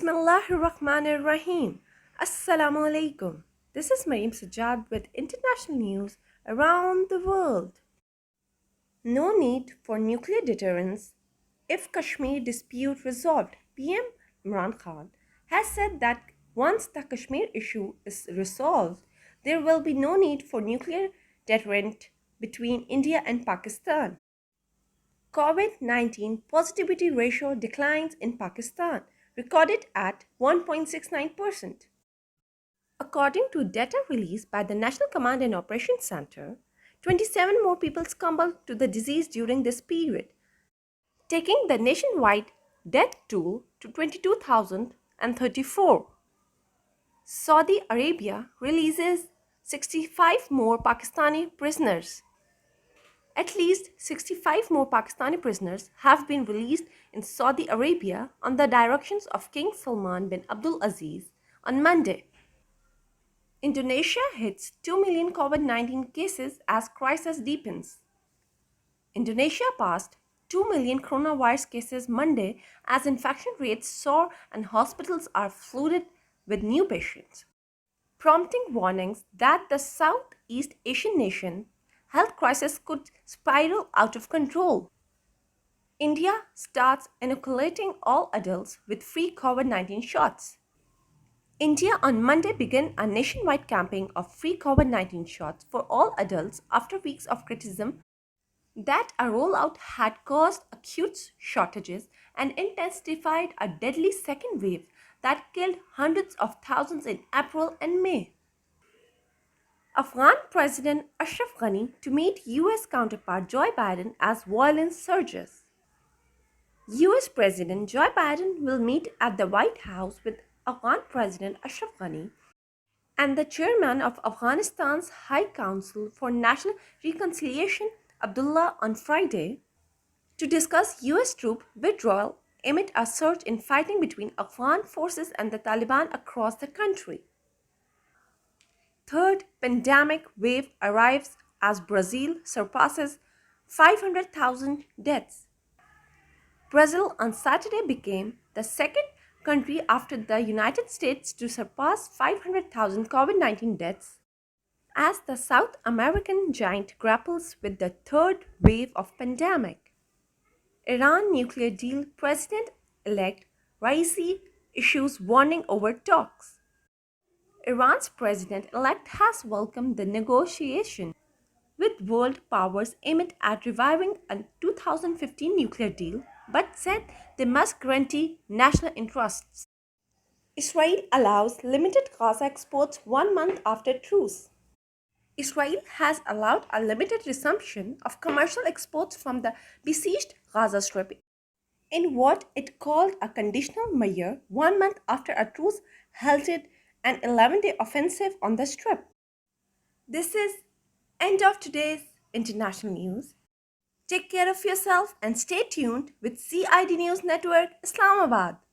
Bismillahirrahmanirrahim. Assalamu alaikum. This is Maryam Sajjad with international news around the world. No need for nuclear deterrence if Kashmir dispute resolved. PM Imran Khan has said that once the Kashmir issue is resolved, there will be no need for nuclear deterrent between India and Pakistan. COVID-19 positivity ratio declines in Pakistan, recorded at 1.69%. According to data released by the National Command and Operations Center, 27 more people succumbed to the disease during this period, taking the nationwide death toll to 22,034. Saudi Arabia releases 65 more Pakistani prisoners. At least 65 more Pakistani prisoners have been released in Saudi Arabia on the directions of King Salman bin Abdul Aziz on Monday. Indonesia hits 2 million COVID-19 cases as crisis deepens. Indonesia passed 2 million coronavirus cases Monday as infection rates soar and hospitals are flooded with new patients, prompting warnings that the Southeast Asian nation health crisis could spiral out of control. India starts inoculating all adults with free COVID-19 shots. India on Monday began a nationwide campaign of free COVID-19 shots for all adults after weeks of criticism that a rollout had caused acute shortages and intensified a deadly second wave that killed hundreds of thousands in April and May. Afghan President Ashraf Ghani to meet US counterpart Joe Biden as violence surges. US President Joe Biden will meet at the White House with Afghan President Ashraf Ghani and the chairman of Afghanistan's High Council for National Reconciliation Abdullah on Friday to discuss US troop withdrawal amid a surge in fighting between Afghan forces and the Taliban across the country. Third pandemic wave arrives as Brazil surpasses 500,000 deaths. Brazil on Saturday became the second country after the United States to surpass 500,000 COVID-19 deaths as the South American giant grapples with the third wave of pandemic. Iran nuclear deal President-elect Raisi issues warning over talks. Iran's president-elect has welcomed the negotiation with world powers aimed at reviving a 2015 nuclear deal, but said they must guarantee national interests. Israel allows limited Gaza exports 1 month after truce. Israel has allowed a limited resumption of commercial exports from the besieged Gaza Strip in what it called a conditional measure 1 month after a truce halted an 11-day offensive on the Strip. This is end of today's international news. Take care of yourself and stay tuned with CID News Network, Islamabad.